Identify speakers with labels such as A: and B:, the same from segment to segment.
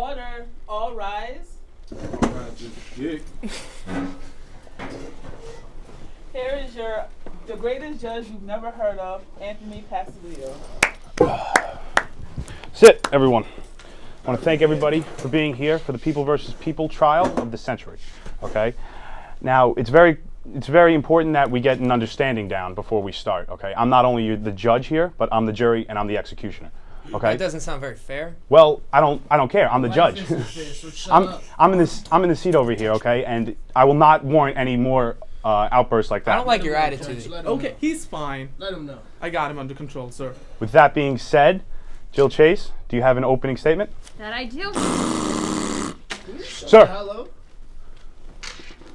A: Order, all rise.
B: All right, just dick.
A: Here is the greatest judge you've never heard of, Anthony Pasadillo.
C: Sit, everyone. I want to thank everybody for being here for the People versus People trial of the century. Okay. Now it's very important that we get an understanding down before we start. Okay. I'm not only the judge here, but I'm the jury and I'm the executioner. Okay.
D: That doesn't sound very fair.
C: Well, I don't care. I'm the judge. I'm in the seat over here. Okay, and I will not warrant any more outbursts like that.
D: I don't like your attitude.
E: Okay, he's fine.
B: Let him know.
E: I got him under control, sir.
C: With that being said, Jill Chase, do you have an opening statement?
F: That I do.
C: Sir.
B: Hello.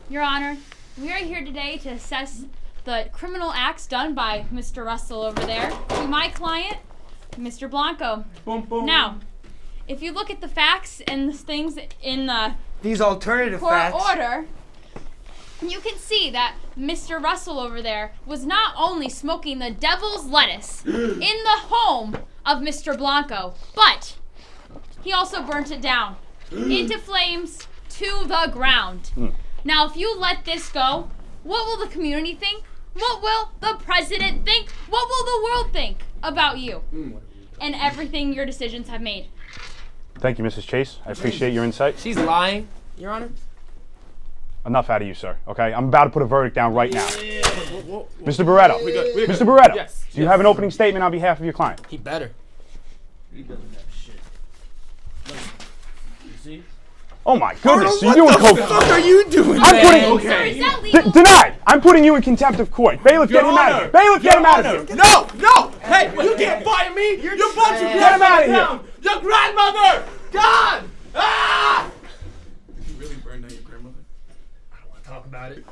F: Your Honor, we are here today to assess the criminal acts done by Mr. Russell over there to my client, Mr. Blanco.
B: Boom, boom.
F: Now, if you look at the facts and the things in the
D: These alternative
F: court
D: facts.
F: order, you can see that Mr. Russell over there was not only smoking the devil's lettuce in the home of Mr. Blanco, but he also burnt it down into flames to the ground. Now, if you let this go, what will the community think? What will the president think? What will the world think about you and everything your decisions have made?
C: Thank you, Mrs. Chase. I appreciate your insight.
D: She's lying, Your Honor.
C: Enough out of you, sir. Okay, I'm about to put a verdict down right now.
E: Whoa.
C: Mr. Barretto.
E: We good.
C: Mr. Barretto.
E: Yes.
C: Do you have an opening statement on behalf of your client?
D: He better.
B: He doesn't have shit. Look, you see?
C: Oh my goodness! So you're doing coke.
D: What the fuck are you doing?
C: I'm putting.
F: Sir, is that legal?
C: Denied. I'm putting you in contempt of court. Bailiff, get him out of here. Bailiff, get him out of here.
E: No! Hey, you can't fire me! You're a bunch of
C: Get him out of here.
E: Your grandmother! God! Ah!
B: Did you really burn down your grandmother?
D: I don't want to talk about it.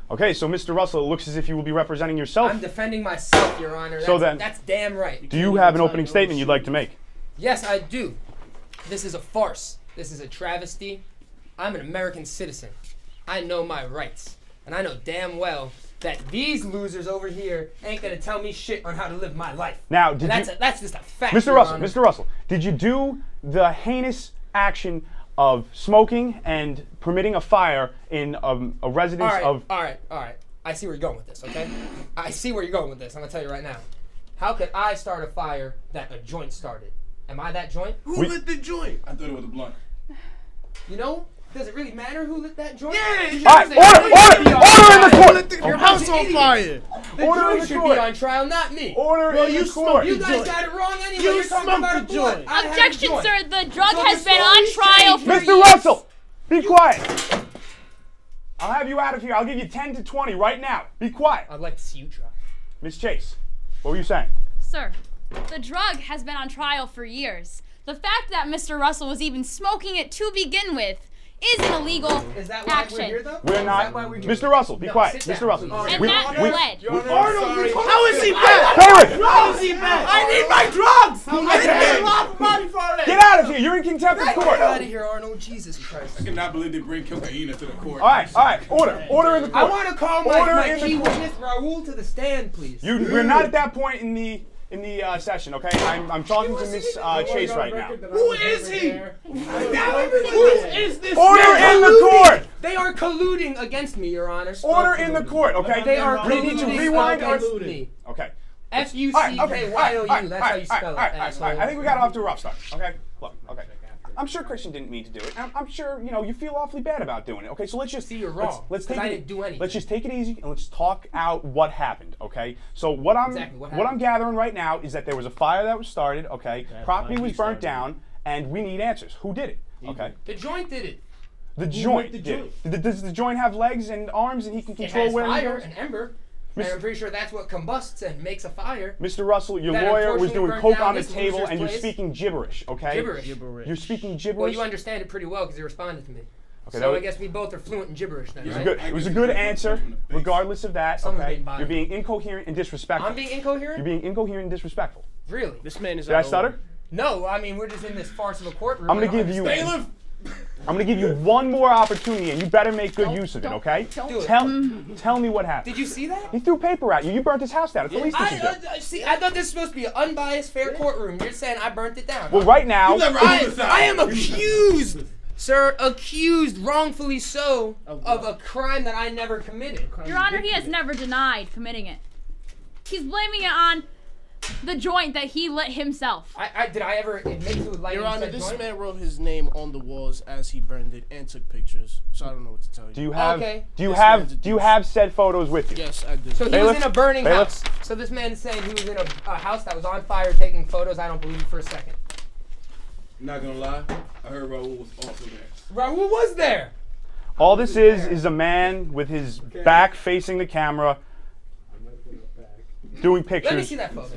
C: Okay, so Mr. Russell, it looks as if you will be representing yourself.
D: I'm defending myself, Your Honor.
C: So then-
D: that's damn right.
C: Do you have an opening statement you'd like to make?
D: Yes, I do. This is a farce. This is a travesty. I'm an American citizen. I know my rights. And I know damn well that these losers over here ain't gonna tell me shit on how to live my life.
C: Now,
D: And
C: did you,
D: that's just a fact,
C: Mr.
D: Your
C: Russell,
D: Honor.
C: Mr. Russell, did you do the heinous action of smoking and permitting a fire in a residence of?
D: All right. I see where you're going with this, okay? I see where you're going with this. I'm gonna tell you right now. How could I start a fire that a joint started? Am I that joint?
B: Who lit the joint? I thought it was a blunt.
D: You know, does it really matter who lit that joint?
C: All right, order in the court.
B: Your house on fire.
D: The
C: Order in
D: joint
C: the
D: should
C: court.
D: be on trial, not me.
C: Order in the court.
D: You guys got it wrong anyway.
B: You
D: You're talking
B: smoked
D: about
B: the
D: a blunt.
B: joint.
D: I had a
F: Objection,
D: joint.
F: sir. The drug
D: So
F: has
D: the
F: been on
D: story's
F: trial
D: changed.
F: for
C: Mr.
F: years.
C: Russell, be quiet. I'll have you out of here. I'll give you 10 to 20 right now. Be quiet.
D: I'd like to see you try.
C: Miss Chase, what were you saying?
F: Sir, the drug has been on trial for years. The fact that Mr. Russell was even smoking it to begin with is an illegal
D: Is that why
F: action.
D: we're here, though?
C: We're
D: Is
C: not.
D: that why we're here?
C: Mr. Russell, be
D: No,
C: quiet.
D: sit
C: Mr.
D: down,
C: Russell.
D: please.
F: And
C: We-
F: that
C: we-
F: led.
B: Arnold,
E: How is he back?
C: Bailiff,
B: How is he back?
E: I need my drugs! I didn't get a lot of money for it!
C: get out of here. You're in contempt of
D: Get
C: court.
D: out of here, Arnold. Jesus Christ.
B: I cannot believe they bring cocaine into the court.
C: All right. Order in the
D: I
C: court.
D: want to call
C: Order
D: my
C: in the
D: key
C: court.
D: witness, Raul, to the stand, please.
C: We're not at that point in the session, okay? I'm talking to Miss Chase right now.
E: Who is he? Who is this
C: Order
E: man?
C: in the court.
D: They are colluding against me, Your Honor.
C: Order in the court, okay?
D: They are
C: We need to
D: colluding
C: rewind our.
D: against me.
C: Okay.
D: F-U-C-K-Y-O-U. That's how you spell it, asshole.
C: I think we got off to a rough start. Okay. Look. Okay. I'm sure Christian didn't mean to do it. I'm sure you feel awfully bad about doing it. Okay, so let's just
D: See, you're wrong,
C: Let's
D: 'cause
C: take
D: I
C: it.
D: didn't do anything.
C: Let's just take it easy and let's talk out what happened. Okay. So what I'm
D: Exactly, what
C: what I'm
D: happened?
C: gathering right now is that there was a fire that was started. Okay. Property was burnt down, and we need answers. Who did it? Okay.
D: The joint did it.
C: The joint.
B: the
C: did
B: joint?
C: it. Does the joint have legs and arms, and he can
D: It
C: control
D: has
C: where he
D: fire
C: goes?
D: and ember. And I'm pretty sure that's what combusts and makes a fire.
C: Mr. Russell, your
D: That
C: lawyer was
D: unfortunately
C: doing
D: burnt
C: coke
D: down
C: on the
D: this
C: table,
D: loser's
C: and you're
D: place.
C: speaking gibberish. Okay.
D: Gibberish.
C: You're speaking gibberish.
D: Well, you understand it pretty well because you responded to me.
C: Okay, that
D: So
C: was-
D: I guess we both are fluent in gibberish then, right?
C: It was a good answer, regardless of that.
D: Someone's
C: Okay,
D: being biased.
C: you're being incoherent and disrespectful.
D: I'm being incoherent?
C: You're being incoherent and disrespectful.
D: Really?
E: This man is
C: Did I stutter?
D: No, I mean, we're just in this farce of a courtroom.
C: I'm
D: I
C: gonna
D: don't
C: give you.
B: Bailiff.
C: I'm gonna give you one more opportunity, and you better make good use of it, okay?
D: Do it.
C: Tell me what happened.
D: Did you see that?
C: He threw paper at you. You burnt his house down. It's the least he should do.
D: See, I thought this was supposed to be an unbiased, fair courtroom. You're saying I burnt it down.
C: Well, right now,
D: I am accused, sir, accused wrongfully so of a crime that I never committed.
F: Your Honor, he has never denied committing it. He's blaming it on the joint that he lit himself.
D: Did I ever admit to lighting
E: Your Honor,
D: said
E: this
D: joint?
E: man wrote his name on the walls as he burned it and took pictures. So I don't know what to tell you.
C: do you have
D: Okay.
C: do you have said photos with you?
E: Yes, I do.
D: So he
C: Bailiff?
D: was in a burning
C: Bailiff?
D: house. So this man is saying he was in a house that was on fire taking photos. I don't believe it for a second.
B: Not gonna lie, I heard Raul was also there.
D: Raul was there.
C: All this is a man with his back facing the camera, doing pictures.
D: Let me see that photo.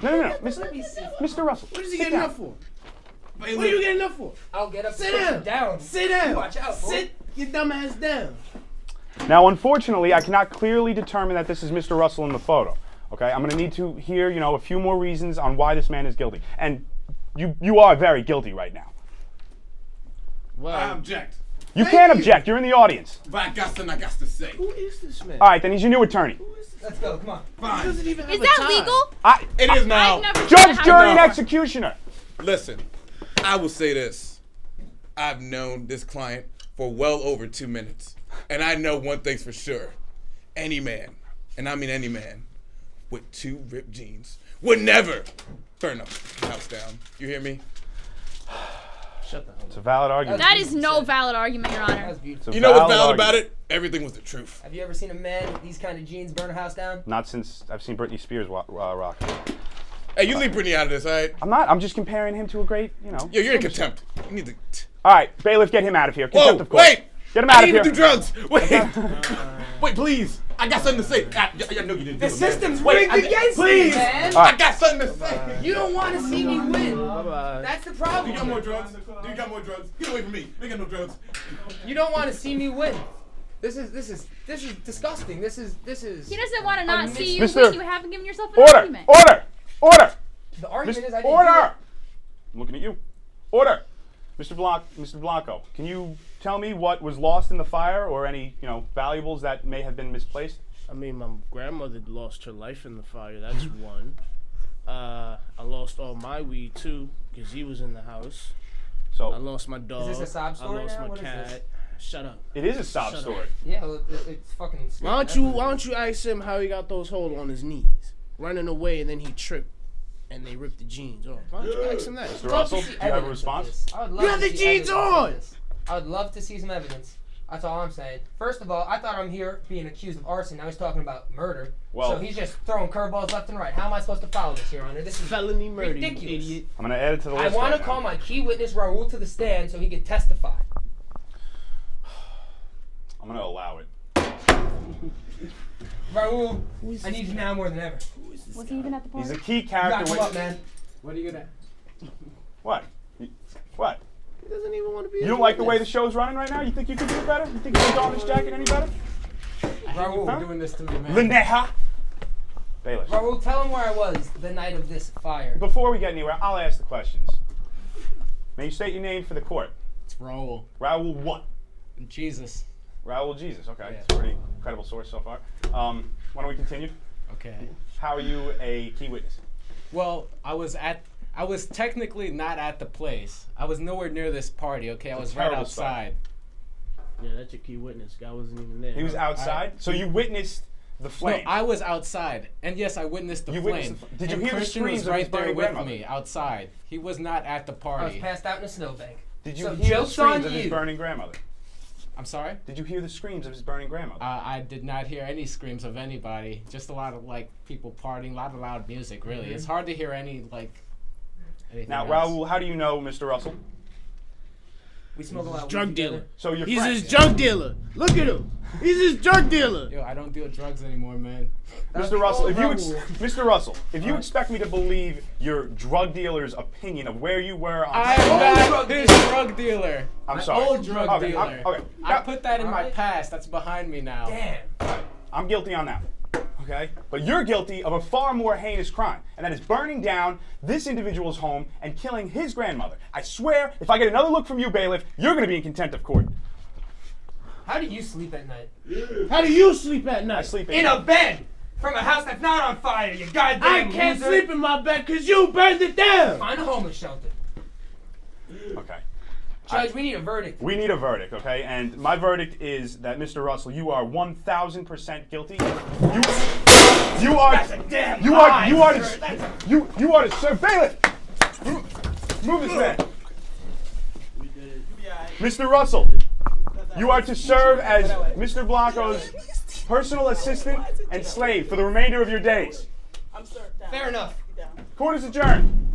C: No,
D: Let me see.
C: Mr. Russell.
E: What is he
C: sit
E: getting
C: down.
E: up for? What are you getting up for?
D: I'll get up.
E: Sit
D: push
E: down.
D: it down.
E: Sit down.
D: Watch out, boy.
E: Sit your dumb ass down.
C: Now, unfortunately, I cannot clearly determine that this is Mr. Russell in the photo. Okay, I'm going to need to hear, a few more reasons on why this man is guilty. And you are very guilty right now.
E: Well,
B: I object.
C: You can't object. You're in the audience.
B: But I got something I got to say.
E: who is this man?
C: All right, then he's your new attorney.
D: Let's go. Come on.
E: He
B: Fine.
E: doesn't even have
F: Is
E: a
F: that
E: tie.
F: legal?
B: It is now.
F: I've never seen
C: Judge,
F: it
C: jury, and
F: happen.
C: executioner.
B: Listen, I will say this. I've known this client for well over 2 minutes. And I know one thing's for sure. Any man, and I mean any man, with 2 ripped jeans would never burn a house down. You hear me?
E: Shut the hell
C: It's a valid argument.
F: That is no valid argument, Your
D: That
F: Honor.
D: was beautiful.
C: It's a
B: You know what's valid
C: argument.
B: about it? Everything was the truth.
D: Have you ever seen a man with these kind of jeans burn a house down?
C: Not since I've seen Britney Spears rock.
B: Hey, you leave Brittany out of this, all right?
C: I'm not. I'm just comparing him to a great,
B: Yo, you're in contempt. You need to...
C: All right, bailiff, get him out of here.
B: Whoa,
C: Contempt of court.
B: wait!
C: Get him out
B: I
C: of
B: need
C: here.
B: to do drugs. Wait. Wait, please. I got something to say. I know you didn't do
D: The
B: it, man.
D: system's
B: Wait,
D: rigged against me,
B: please.
D: man.
B: I got something to say.
D: You don't want to see me win.
E: Bye-bye.
D: That's the
B: Do
D: problem.
B: you got more drugs? Do you got more drugs? Get away from me. They got no drugs.
D: You don't want to see me win. This is disgusting. This is.
F: He doesn't want to not see you
C: Mr.
F: win. You haven't given yourself an
C: Order!
F: argument.
C: Order!
D: The argument is I didn't do
C: Order!
D: it.
C: I'm looking at you. Order! Mr. Blanco, can you tell me what was lost in the fire or any, valuables that may have been misplaced?
E: I mean, my grandmother lost her life in the fire. That's one. I lost all my weed too, because he was in the house. I
C: So,
E: lost my dog.
D: this a sob story
E: I lost
D: now?
E: my
D: What is
E: cat.
D: this?
E: Shut up.
C: it is a sob
E: Shut up.
C: story.
D: Yeah, well, it's fucking.
E: Why don't you ask him how he got those holes on his knees? Running away and then he tripped and they ripped the jeans off. Why don't you ask him that?
C: Mr. Russell, do you have a response?
E: You have the jeans on!
D: I would love to see some evidence. That's all I'm saying. First of all, I thought I'm here being accused of arson. Now he's talking about murder.
C: Well-
D: So he's just throwing curveballs left and right. How am I supposed to follow this, Your Honor? This is
E: Felony murder, you
D: ridiculous.
E: idiot.
C: I'm going to add it to the
D: I
C: list.
D: want to
C: right
D: call
C: now.
D: my key witness Raul to the stand so he can testify.
C: I'm going to allow it.
D: Raul, I need you now more than ever.
F: Was he even at the party?
C: He's a key
D: Back
C: character.
D: him up, man.
G: What are you gonna?
C: What? What?
E: He doesn't even want to be.
C: You don't like the way the show's running right now? You think you can do it better? You think you can don this jacket any better?
D: Raul,
G: You're doing this to me, man.
C: Lineha? Bailiff.
D: Raul, tell him where I was the night of this fire.
C: Before we get anywhere, I'll ask the questions. May you state your name for the court?
G: It's Raul.
C: Raul what?
G: Jesus.
C: Raul Jesus. Okay,
G: Yeah.
C: it's a pretty credible source so far. Why don't we continue?
G: Okay.
C: How are you a key witness?
G: Well, I was technically not at the place. I was nowhere near this party, okay? I was right
C: terrible start.
G: outside.
E: Yeah, that's your key witness. Guy wasn't even there.
C: He was outside, so you witnessed the
G: No,
C: flame.
G: I was outside. And yes, I witnessed the
C: You
G: flame.
C: witnessed the did you
G: And
C: hear the
G: Christian
C: screams
G: was
C: of his
G: right there
C: burning
G: with
C: grandmother?
G: me outside. He was not at the
D: I was
G: party.
D: passed out in a snowbank.
C: Did you
D: So
C: hear the
D: joke's
C: screams
D: on
C: of his
D: you.
C: burning grandmother?
G: I'm sorry?
C: Did you hear the screams of his burning grandmother?
G: I did not hear any screams of anybody. Just a lot of people partying, a lot of loud music. Really, it's hard to hear anything
C: Now,
G: else.
C: Raul, how do you know Mr. Russell?
D: We smoke a lot of
E: Drug
D: weed
E: dealer.
D: together.
C: So you're
E: He's
C: friends.
E: his drug dealer. Look at him. He's his drug dealer.
G: Yo, I don't deal drugs anymore, man.
C: Mr. Russell, if you
D: Raul.
C: Mr. Russell, if you expect me to believe your drug dealer's opinion of where you were on
G: I am not his drug dealer.
C: I'm
G: My
C: sorry.
G: old drug
C: okay,
G: dealer.
C: Okay.
G: I put that in my past. That's behind me now.
D: Damn.
C: I'm guilty on that. Okay? But you're guilty of a far more heinous crime, and that is burning down this individual's home and killing his grandmother. I swear, if I get another look from you, bailiff, you're going to be in contempt of court.
D: How do you sleep at night?
E: How do you sleep at night?
C: I sleep
D: In a bed from a house that's not on fire, you goddamn
E: I can't
D: loser.
E: sleep in my bed because you burned it down.
D: Find a homeless shelter.
C: Okay.
D: Judge, we need a verdict.
C: We need a verdict, okay? And my verdict is that Mr. Russell, you are 1,000% guilty. You are.
D: That's a damn
C: You
D: lie,
C: are. You are.
D: sir. That's a-
C: You are to serve bailiff. Move this man,
E: We did it.
A: You be alright.
C: Mr. Russell. You are to serve as Mr. Blanco's personal assistant and slave for the remainder of your days.
A: I'm sir. Down.
D: Fair enough.
A: Down.
C: Court is adjourned.